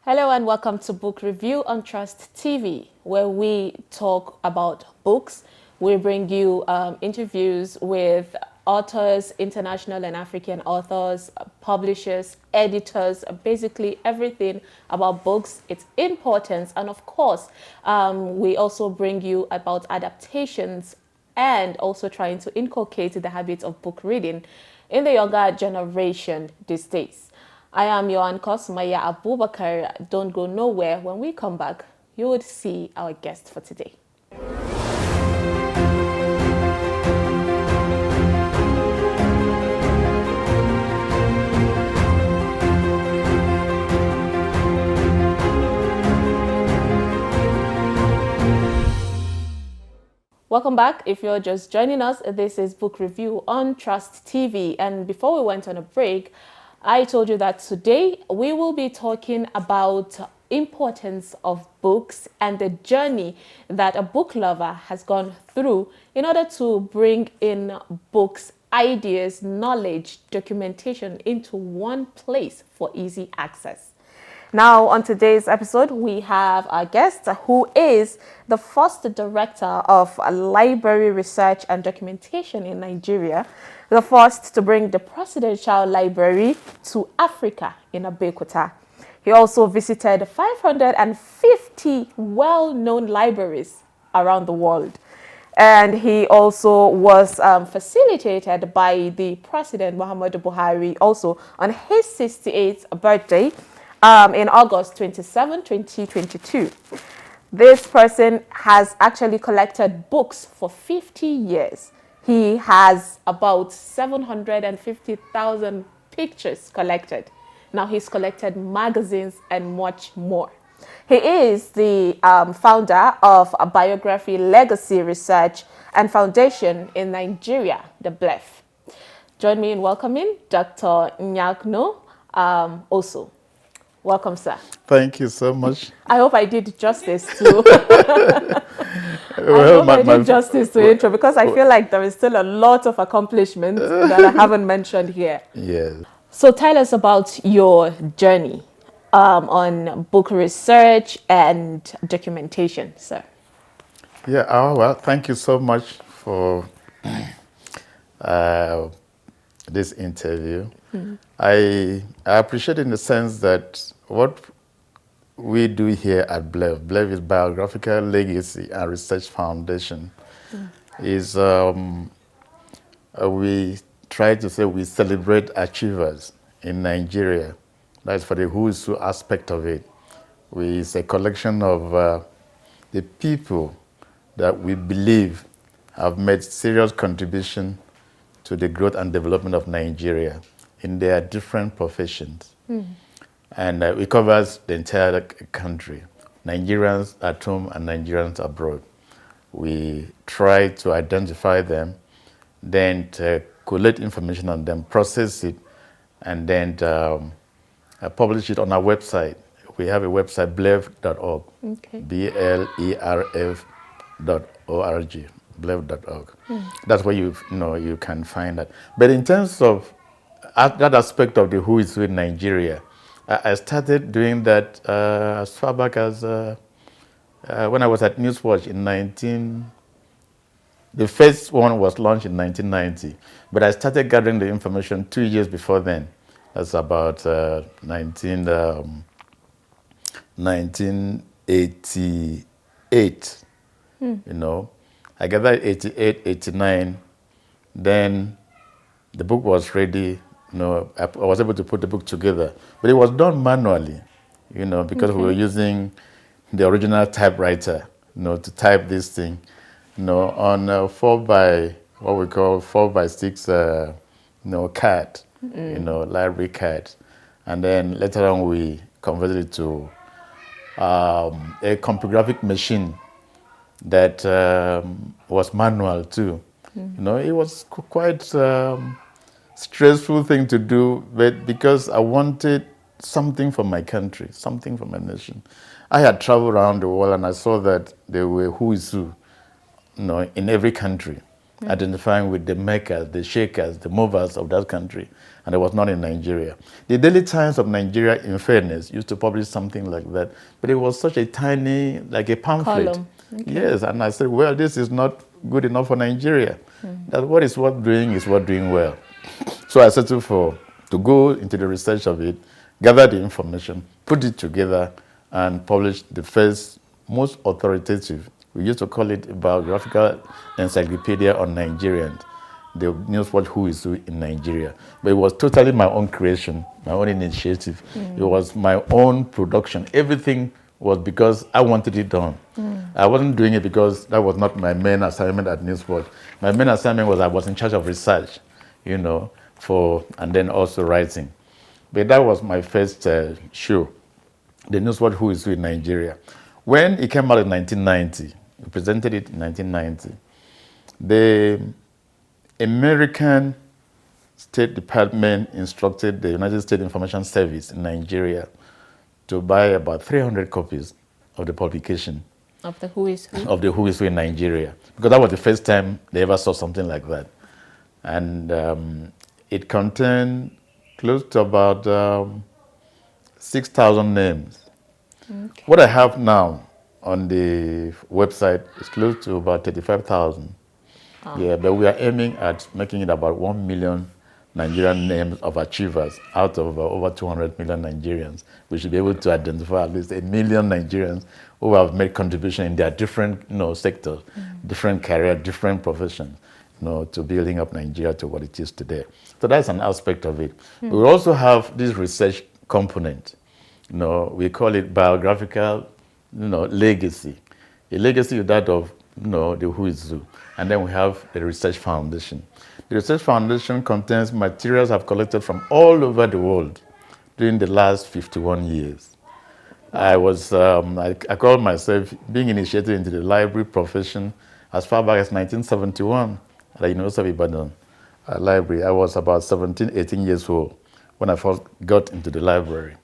Hello and welcome to Book Review on Trust TV, where we talk about books. We bring you interviews with authors, international and African authors, publishers, editors, basically everything about books, its importance, and of course, we also bring you about adaptations and also trying to inculcate the habit of book reading in the younger generation these days. I am your anchor, Sumaya Abubakar. Don't go nowhere. When we come back, you would see our guest for today. Welcome back. If you're just joining us, this is Book Review on Trust TV. And before we went on a break, I told you that today we will be talking about importance of books and the journey that a book lover has gone through in order to bring in books, ideas, knowledge, documentation into one place for easy access. Now, on today's episode, we have our guest who is the first director of library research and documentation in Nigeria, the first to bring the Presidential Library to Africa in Abeokuta. He also visited 550 well-known libraries around the world. And he also was facilitated by the President Muhammadu Buhari also on his 68th birthday in August 27, 2022. This person has actually collected books for 50 years. He has about 750,000 pictures collected. Now he's collected magazines and much more. He is the founder of a Biography Legacy Research and Foundation in Nigeria, the BLEF. Join me in welcoming Dr. Nyakno Oso. Welcome, sir. Thank you so much. I hope I did justice to justice to intro, because I feel like there is still a lot of accomplishments that I haven't mentioned here. Yes. So tell us about your journey on book research and documentation, sir. Yeah, well, thank you so much for this interview. I appreciate in the sense that what we do here at BLEF is Biographical Legacy and Research Foundation, is we try to say we celebrate achievers in Nigeria. That's for the who's who aspect of it. It's a collection of the people that we believe have made serious contribution to the growth and development of Nigeria in their different professions. And it covers the entire country, Nigerians at home and Nigerians abroad. We try to identify them, then to collect information on them, process it, and then publish it on our website. We have a website, blef.org, Okay. BLERF.org, blef.org. That's where you can find that. But in terms of that aspect of the who is who in Nigeria, I started doing that as far back as when I was at Newswatch the first one was launched in 1990, but I started gathering the information 2 years before then. That's about 1988, I gathered 88, 89, then the book was ready. I was able to put the book together, but it was done manually, because we were using the original typewriter, to type this thing, on 4x6, card, library card, and then later on we converted it to a compilographic machine that was manual too. It was quite stressful thing to do, but because I wanted something for my country, something for my nation. I had traveled around the world and I saw that there were who is who, in every country. identifying with the makers, the shakers, the movers of that country, and it was not in Nigeria. The Daily Times of Nigeria, in fairness, used to publish something like that, but it was such a tiny, like a pamphlet. Column. Okay. Yes, and I said, well, this is not good enough for Nigeria. That what is worth doing is worth doing well. So I settled to go into the research of it, gather the information, put it together, and publish the first, most authoritative, we used to call it a biographical encyclopedia on Nigerians, the Newswatch Who is Who in Nigeria. But it was totally my own creation, my own initiative. It was my own production. Everything was because I wanted it done. I wasn't doing it because that was not my main assignment at Newswatch. My main assignment was I was in charge of research, and then also writing. But that was my first show, the Newswatch Who is Who in Nigeria. When it came out in 1990, we presented it in 1990, the American State Department instructed the United States Information Service in Nigeria to buy about 300 copies of the publication. Of the Who is Who? Of the Who is Who in Nigeria. Because that was the first time they ever saw something like that. And it contained close to about 6,000 names. Okay. What I have now on the website is close to about 35,000. Yeah, but we are aiming at making it about 1 million Nigerian names of achievers out of over 200 million Nigerians. We should be able to identify at least 1 million Nigerians who have made contribution in their different sectors, different career, different professions, to building up Nigeria to what it is today. So that's an aspect of it. We also have this research component. We call it biographical, legacy. A legacy is that of, the Who is Who. And then we have the Research Foundation. The Research Foundation contains materials I've collected from all over the world during the last 51 years. I call myself being initiated into the library profession as far back as 1971 at the University of Ibadan library. I was about 17, 18 years old when I first got into the library.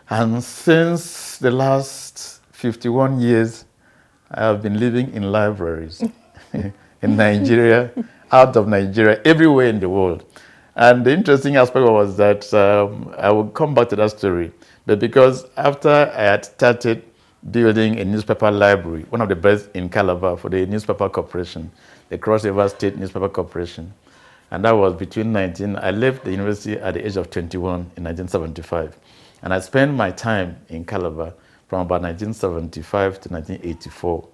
And since the last 51 years, I have been living in libraries in Nigeria, out of Nigeria, everywhere in the world. And the interesting aspect was that I will come back to that story, but because after I had started building a newspaper library, one of the best in Calabar for the newspaper corporation, the Cross River State Newspaper Corporation, and that was I left the university at the age of 21 in 1975. And I spent my time in Calabar from about 1975 to 1984,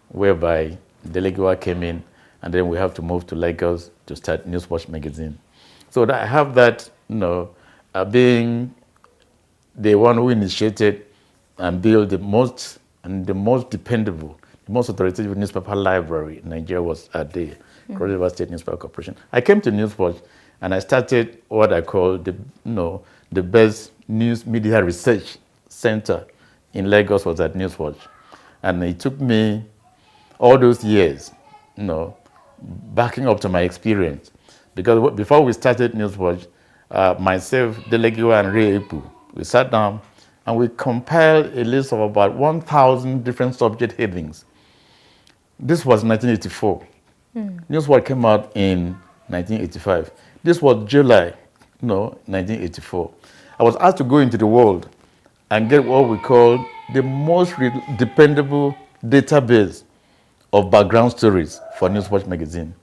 whereby Delegawa came in, and then we have to move to Lagos to start Newswatch magazine. So that I have that, being the one who initiated and built the most dependable, the most authoritative newspaper library in Nigeria was at the Cross River State Newspaper Corporation. I came to Newswatch and I started what I call the best news media research center in Lagos was at Newswatch. And it took me all those years, backing up to my experience. Because before we started Newswatch, myself, Delegawa, and Ray Epu, we sat down and we compiled a list of about 1,000 different subject headings. This was 1984. Newswatch came out in 1985. This was July, 1984. I was asked to go into the world and get what we call the most dependable database of background stories for Newswatch magazine.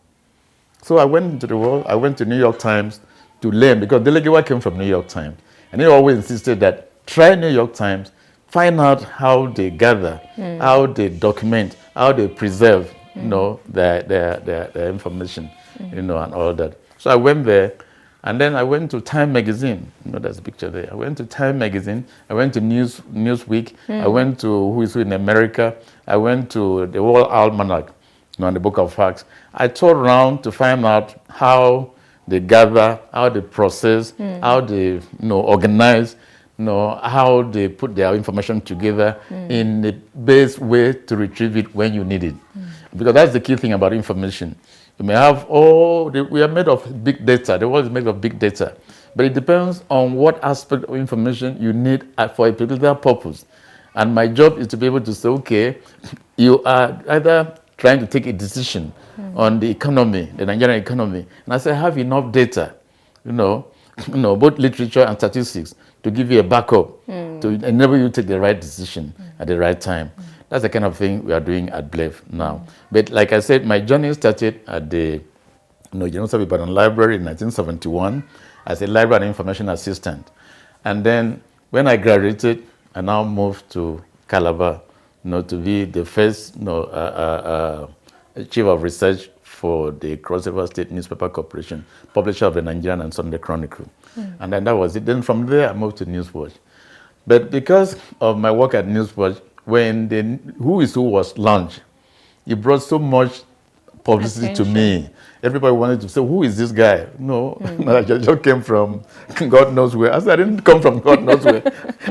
So I went into the world. I went to New York Times to learn, because Delegawa came from New York Times. And he always insisted that try New York Times, find out how they gather, how they document, how they preserve, their information, and all that. So I went there, and then I went to Time magazine. There's a picture there. I went to Time magazine. I went to Newsweek. I went to Who is Who in America. I went to the World Almanac, and the Book of Facts. I toured around to find out how they gather, how they process, how they organize, how they put their information together in the best way to retrieve it when you need it. Because that's the key thing about information. You may have we are made of big data. The world is made of big data. But it depends on what aspect of information you need for a particular purpose. And my job is to be able to say, okay, you are either trying to take a decision on the economy, the Nigerian economy. And I said, I have enough data, you know, both literature and statistics to give you a backup to enable you to take the right decision at the right time. That's the kind of thing we are doing at BLEF now. But like I said, my journey started at the University of Ibadan Library in 1971 as a library and information assistant. And then when I graduated, I now moved to Calabar, to be the first chief of research for the Cross River State Newspaper Corporation, publisher of the Nigerian and Sunday Chronicle. And then that was it. Then from there, I moved to Newswatch. But because of my work at Newswatch, when the Who is Who was launched, it brought so much publicity to me. Everybody wanted to say, who is this guy? No, I just came from God knows where. I said, I didn't come from God knows where.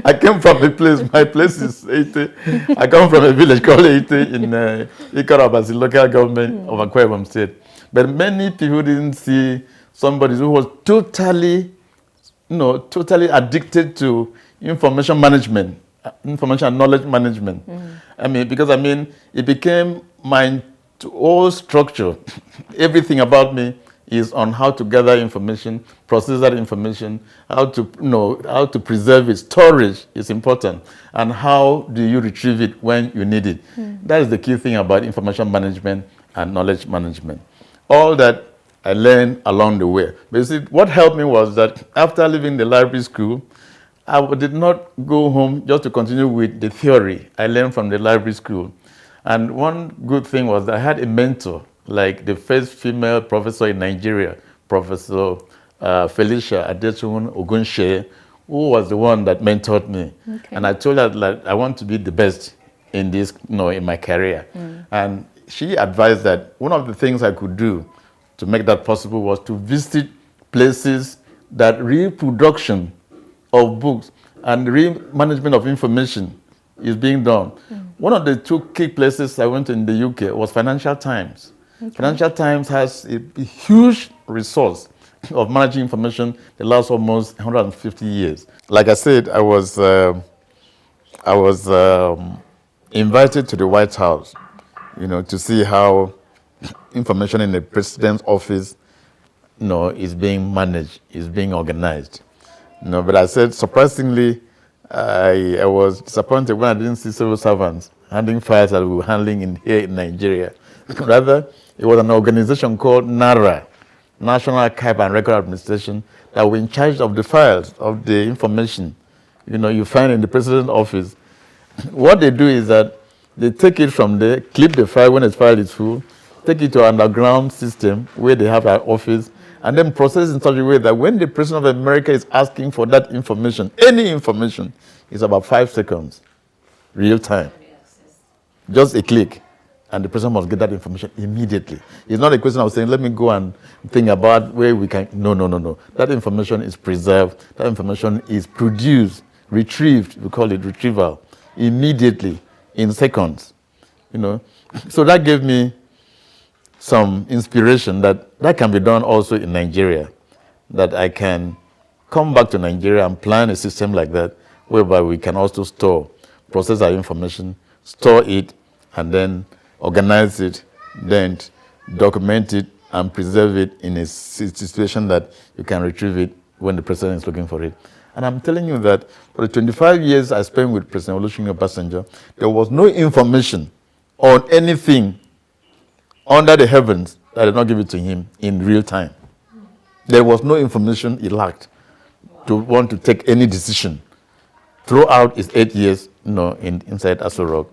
I came from a place. My place is Ete. I come from a village called Ete in Ikarabas, the local government of Akwa Ibom State. But many people didn't see somebody who was totally addicted to information management, information and knowledge management. Because it became my whole structure. Everything about me is on how to gather information, process that information, how to preserve it. Storage is important, and how do you retrieve it when you need it. That is the key thing about information management and knowledge management. All that I learned along the way. But you see, what helped me was that after leaving the library school, I did not go home just to continue with the theory I learned from the library school. And one good thing was that I had a mentor, like the first female professor in Nigeria, Professor Felicia Adechun Ogunshe, who was the one that mentored me. And I told her that I want to be the best in this, in my career. And she advised that one of the things I could do to make that possible was to visit places that reproduction of books and management of information is being done. One of the two key places I went to in the UK was Financial Times. Financial Times has a huge resource of managing information that lasts almost 150 years. Like I said, I was invited to the White House, to see how information in the president's office, is being managed, is being organized. But I said, surprisingly, I was disappointed when I didn't see civil servants handling files that we were handling here in Nigeria. Rather, it was an organization called NARA, National Archive and Record Administration, that were in charge of the files, of the information, you find in the president's office. What they do is that they take it from there, clip the file when the file is full, take it to an underground system where they have an office, and then process in such a way that when the President of America is asking for that information, any information, it's about 5 seconds, real time. Just a click, and the President must get that information immediately. It's not a question of saying, let me go and think about where we can. No. That information is preserved. That information is produced, retrieved, we call it retrieval, immediately, in seconds. So that gave me some inspiration that can be done also in Nigeria, that I can come back to Nigeria and plan a system like that, whereby we can also process our information, store it, and then organize it, then document it and preserve it in a situation that you can retrieve it when the president is looking for it. And I'm telling you that for the 25 years I spent with President Olusegun Obasanjo, there was no information on anything under the heavens that I did not give it to him in real time. There was no information he lacked to want to take any decision throughout his 8 years inside Aso Rock.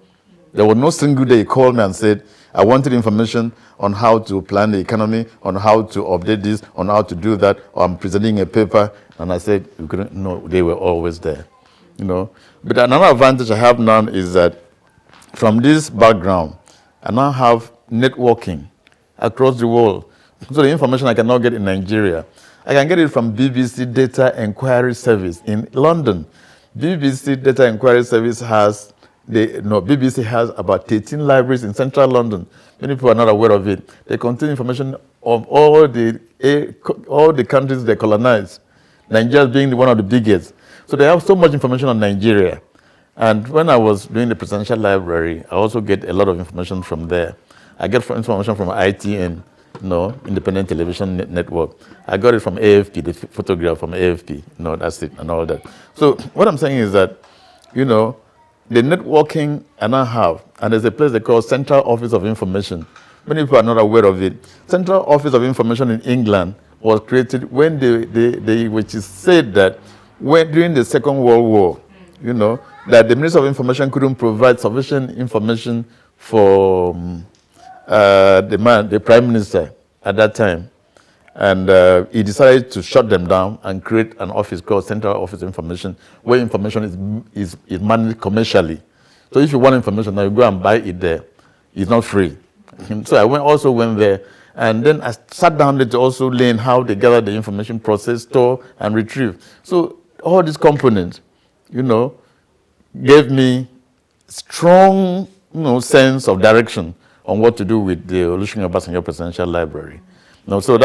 There was no single day he called me and said, I wanted information on how to plan the economy, on how to update this, on how to do that, or I'm presenting a paper. And I said, you couldn't. No, they were always there. But another advantage I have now is that from this background, I now have networking across the world. So the information I cannot get in Nigeria, I can get it from BBC Data Enquiry Service in London. BBC Data Enquiry Service BBC has about 13 libraries in central London. Many people are not aware of it. They contain information of all the countries they colonized, Nigeria being one of the biggest. So they have so much information on Nigeria. And when I was doing the Presidential Library, I also get a lot of information from there. I get information from ITN, Independent Television Network. I got it from AFP, the photograph from AFP. That's it, and all that. So what I'm saying is that, the networking I now have, and there's a place they call Central Office of Information. Many people are not aware of it. Central Office of Information in England was created when which is said that during the Second World War, that the Minister of Information couldn't provide sufficient information for the Prime Minister at that time. And he decided to shut them down and create an office called Central Office of Information, where information is managed commercially. So if you want information, now you go and buy it there. It's not free. So I also went there, and then I sat down there to also learn how they gather the information, process, store, and retrieve. So all these components, gave me strong, sense of direction on what to do with the Olusegun Obasanjo Presidential Library. So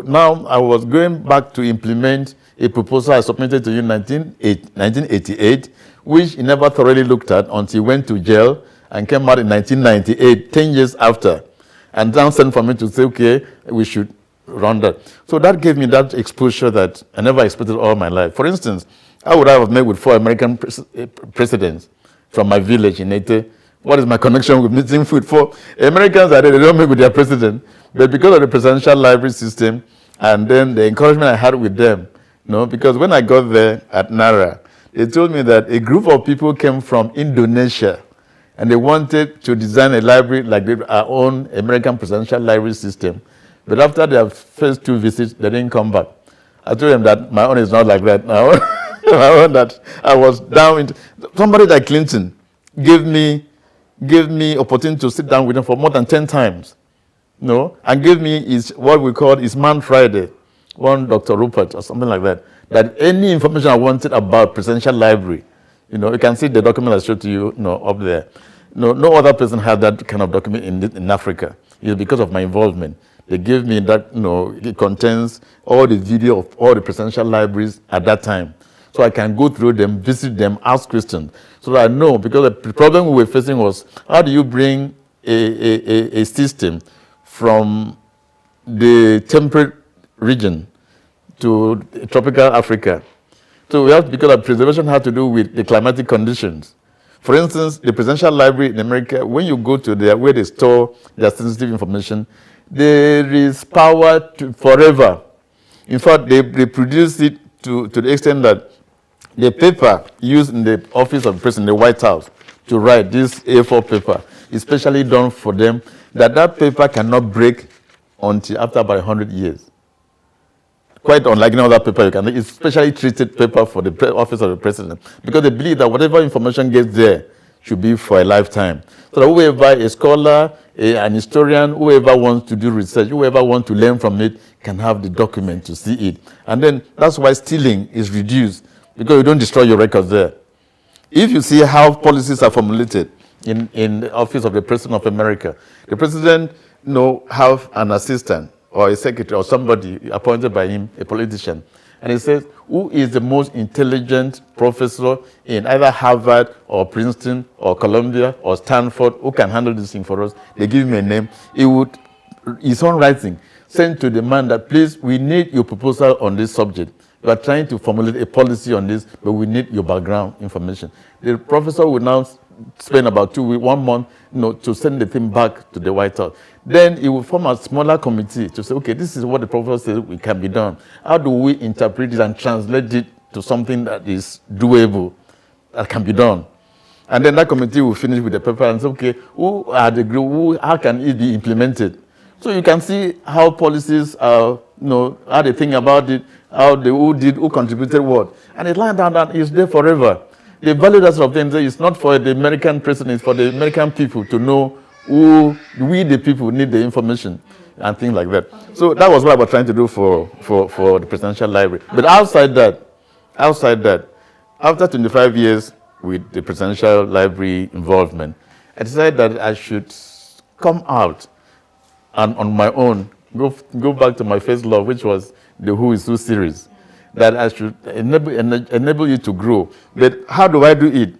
now I was going back to implement a proposal I submitted to you in 1988, which he never thoroughly looked at until he went to jail and came out in 1998, 10 years after, and then sent for me to say, okay, we should run that. So that gave me that exposure that I never expected all my life. For instance, I would have met with 4 American presidents from my village in Ete. What is my connection with meeting with 4 Americans? They don't meet with their president. But because of the presidential library system and then the encouragement I had with them, because when I got there at Nara, they told me that a group of people came from Indonesia and they wanted to design a library like our own American presidential library system. But after their first 2 visits, they didn't come back. I told them that my own is not like that now. My own that I was down into. Somebody like Clinton gave me opportunity to sit down with him for more than 10 times. And gave me what we call his Man Friday, one Dr. Rupert or something like that. That any information I wanted about presidential library, you can see the document I showed to you, up there. No other person had that kind of document in Africa. It's because of my involvement. They gave me that, it contains all the video of all the presidential libraries at that time. So I can go through them, visit them, ask questions. So that I know, because the problem we were facing was, how do you bring a system from the temperate region to tropical Africa? So we have, because preservation had to do with the climatic conditions. For instance, the presidential library in America, when you go to where they store their sensitive information, there is power forever. In fact, they produce it to the extent that the paper used in the office of the president, the White House, to write this A4 paper is specially done for them, that paper cannot break until after about 100 years. Quite unlike any other paper you can. It's specially treated paper for the office of the president, because they believe that whatever information gets there should be for a lifetime. So that whoever, a scholar, an historian, whoever wants to do research, whoever wants to learn from it, can have the document to see it. And then that's why stealing is reduced, because you don't destroy your records there. If you see how policies are formulated in the office of the President of America, the President have an assistant or a secretary or somebody appointed by him, a politician, and he says, who is the most intelligent professor in either Harvard or Princeton or Columbia or Stanford who can handle this thing for us? They give him a name. He would, his own writing, send to the man that, please, we need your proposal on this subject. We are trying to formulate a policy on this, but we need your background information. The professor will now spend about 2 weeks, 1 month, to send the thing back to the White House. Then he will form a smaller committee to say, okay, this is what the professor says it can be done. How do we interpret it and translate it to something that is doable, that can be done? And then that committee will finish with the paper and say, okay, who are the group, how can it be implemented? So you can see how policies are, how they think about it, who contributed what. And it lying down that is there forever. The value that sort of thing is not for the American president, it's for the American people to know who we, the people, need the information and things like that. So that was what I was trying to do for the presidential library. But outside that, after 25 years with the presidential library involvement, I decided that I should come out and on my own go back to my first love, which was the Who is Who series, that I should enable you to grow. But how do I do it?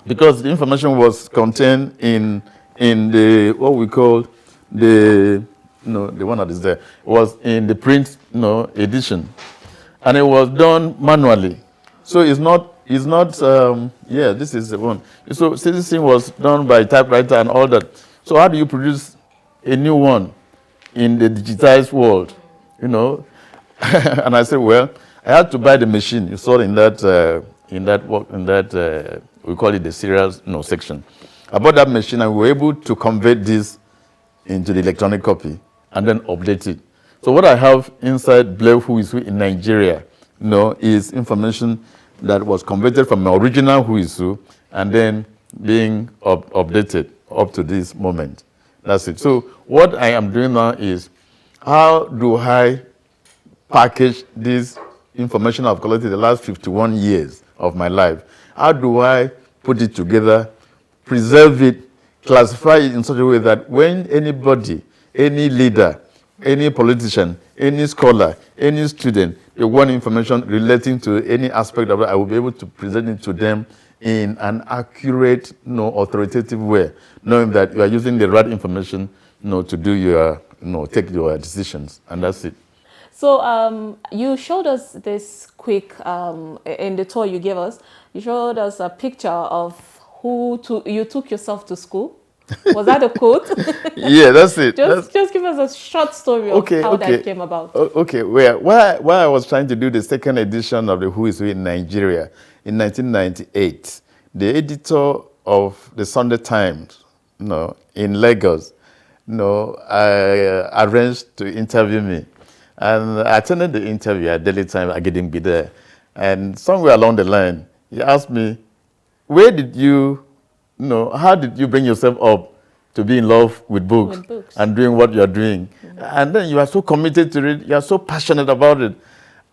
Because the information was contained in in the, what we call the, no, the one that is there, it was in the print, edition. And it was done manually. So yeah, this is the one. So this thing was done by typewriter and all that. So how do you produce a new one in the digitized world? And I said, well, I had to buy the machine. You saw in that we call it the serials section. I bought that machine and we were able to convert this into the electronic copy and then update it. So what I have inside Bleu Who Is Who in Nigeria, is information that was converted from my original Who Is Who and then being updated up to this moment. That's it. So what I am doing now is, how do I package this information I've collected the last 51 years of my life? How do I put it together, preserve it, classify it in such a way that when anybody, any leader, any politician, any scholar, any student, they want information relating to any aspect of it, I will be able to present it to them in an accurate, authoritative way, knowing that you are using the right information, to do your, take your decisions, and that's it. So you showed us this quick, in the tour you gave us, you showed us a picture of you took yourself to school. Was that a quote? Yeah, that's it. Just give us a short story of how that came about. Okay, why I was trying to do the second edition of the Who Is Who in Nigeria in 1998, the editor of the Sunday Times, in Lagos, arranged to interview me. And I attended the interview at Daily Time. I didn't be there. And somewhere along the line, he asked me, how did you bring yourself up to be in love with books and doing what you're doing? Mm-hmm. And then you are so committed to it, you are so passionate about it.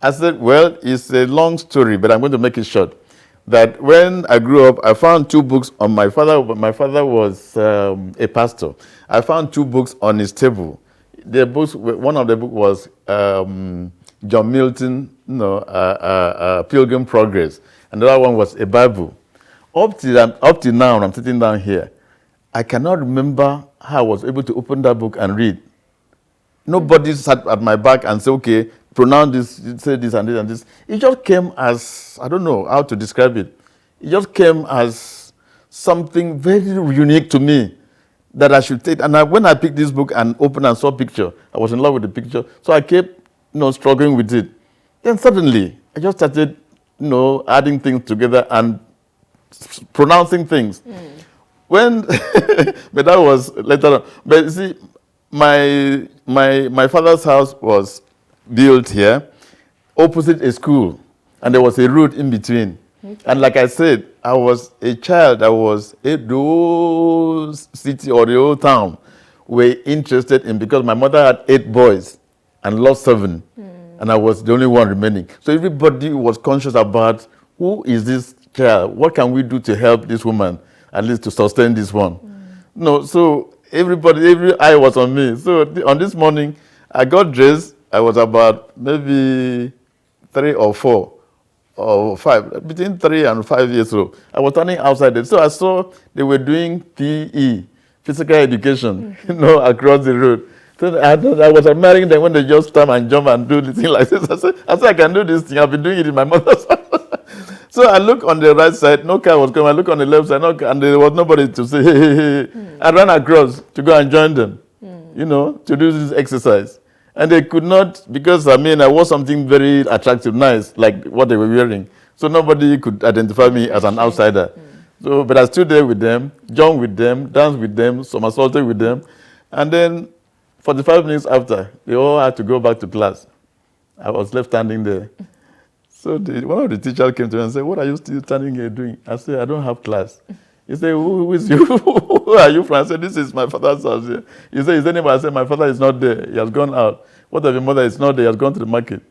I said, well, it's a long story, but I'm going to make it short. That when I grew up, I found 2 books on my father. My father was a pastor. I found 2 books on his table. The books, one of the books was John Milton, Pilgrim Progress, and the other one was a Bible. Up till now, I'm sitting down here, I cannot remember how I was able to open that book and read. Nobody sat at my back and said, okay, pronounce this, say this and this and this. It just came as, I don't know how to describe it. It just came as something very unique to me that I should take. And when I picked this book and opened and saw a picture, I was in love with the picture. So I kept, struggling with it. Then suddenly, I just started, adding things together and pronouncing things. But that was later on. But you see, my father's house was built here, opposite a school, and there was a road in between. Okay. And like I said, I was a child that was the whole city or the whole town were interested in, because my mother had 8 boys and lost 7, and I was the only one remaining. So everybody was conscious about, who is this child? What can we do to help this woman, at least to sustain this one? So every eye was on me. So on this morning, I got dressed. I was about maybe 3 or 4 or 5, between 3 and 5 years old. I was standing outside it. So I saw they were doing PE, physical education, across the road. So I was admiring them when they just stand and jump and do the thing like this. I said, I can do this thing. I've been doing it in my mother's house. So I look on the right side, no car was coming. I look on the left side, and there was nobody to say, hey. I ran across to go and join them, to do this exercise. And they could not, because I wore something very attractive, nice, like what they were wearing. So nobody could identify me as an outsider. So, but I stood there with them, jumped with them, danced with them, somersaulted with them. And then 45 minutes after, they all had to go back to class. I was left standing there. So one of the teachers came to me and said, what are you still standing here doing? I said, I don't have class. He said, who is you? Who are you from? I said, this is my father's house here. He said, is anybody? I said, my father is not there. He has gone out. What of your mother is not there? He has gone to the market.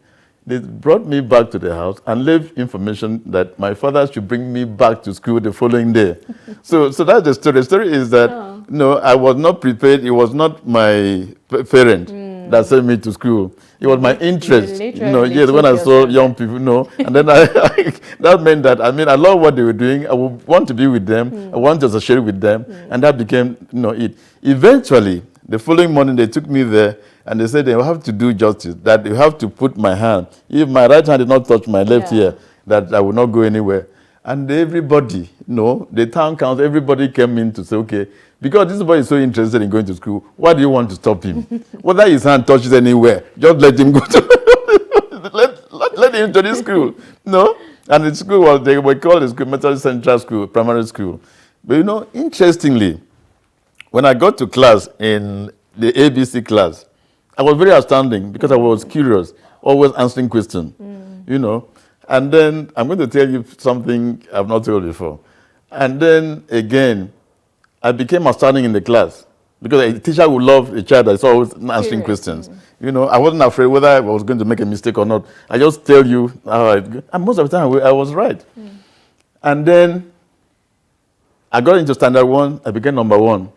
They brought me back to the house and left information that my father should bring me back to school the following day. So that's the story. The story is that, I was not prepared. It was not my parent that sent me to school. It was my interest, literally yes, when took I saw yourself young people, and then that meant that, I love what they were doing. I would want to be with them. I wanted to share with them, and that became, it. Eventually, the following morning, they took me there, and they said they have to do justice, that you have to put my hand. If my right hand did not touch my left ear, that I will not go anywhere. And everybody, the town council, everybody came in to say, okay, because this boy is so interested in going to school, why do you want to stop him? Whether his hand touches anywhere, just let him go to let him to this school. And the school they were called the school, Methodist Central School, primary school. But interestingly, when I got to class in the ABC class, I was very astounding because I was curious, always answering questions, And then I'm going to tell you something I've not told before. And then again, I became outstanding in the class because a teacher would love a child that's always answering questions. I wasn't afraid whether I was going to make a mistake or not. I just tell you how and most of the time I was right. And then I got into standard 1, I became number 1.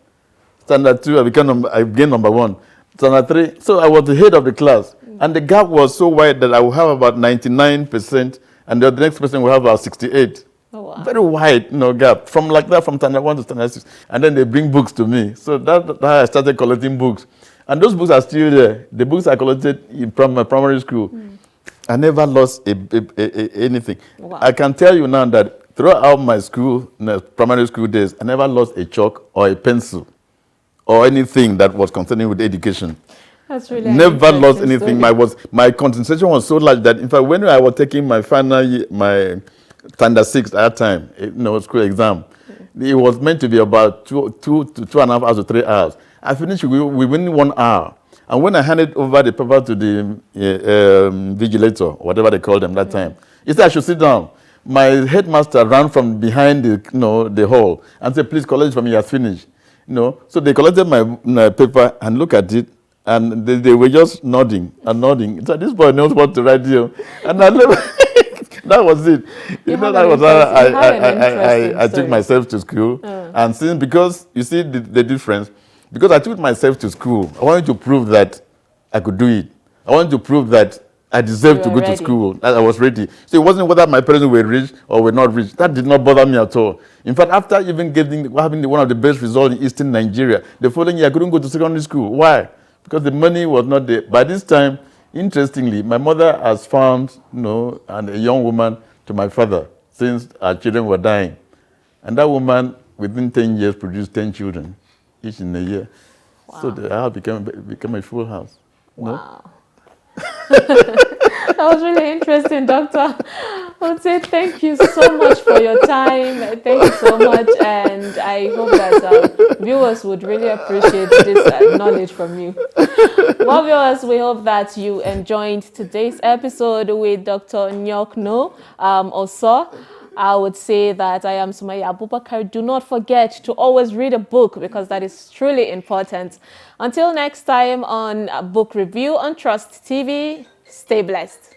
Standard 2, I became number 1. Standard 3, so I was the head of the class. And the gap was so wide that I would have about 99%, and the next person will have about 68. Oh, wow. Very wide, gap. From standard 1 to standard 6. And then they bring books to me. So that I started collecting books. And those books are still there. The books I collected in primary school. I never lost anything. Wow. I can tell you now that throughout my primary school days, I never lost a chalk or a pencil or anything that was concerning with education. That's really never lost story. anything. My concentration was so large that in fact when I was taking my final year, my standard 6 at that time, school exam, it was meant to be about 2.5 hours to 3 hours. I finished within 1 hour. And when I handed over the paper to the vigilator, whatever they called them that time, he said I should sit down. My headmaster ran from behind the hall and said, please collect it from me, you are finished. So they collected my paper and looked at it, and they were just nodding and nodding. So this boy knows what to write here. And I never, that was it. That was how I took myself to school. And because you see the difference, because I took myself to school, I wanted to prove that I could do it. I wanted to prove that I deserved to go to school, that I was ready. So it wasn't whether my parents were rich or were not rich. That did not bother me at all. In fact, after even having one of the best results in Eastern Nigeria, the following year I couldn't go to secondary school. Why? Because the money was not there. By this time, interestingly, my mother has found, and a young woman to my father since our children were dying. And that woman, within 10 years, produced 10 children, each in a year. Wow. So the house became a full house. Wow. That was really interesting, Doctor. I would say thank you so much for your time. Thank you so much. And I hope that viewers would really appreciate this knowledge from you. Well, viewers, we hope that you enjoyed today's episode with Dr. Nyokno Oso. I would say that I am Sumaya Abubakar. Do not forget to always read a book because that is truly important. Until next time on Book Review on Trust TV, stay blessed.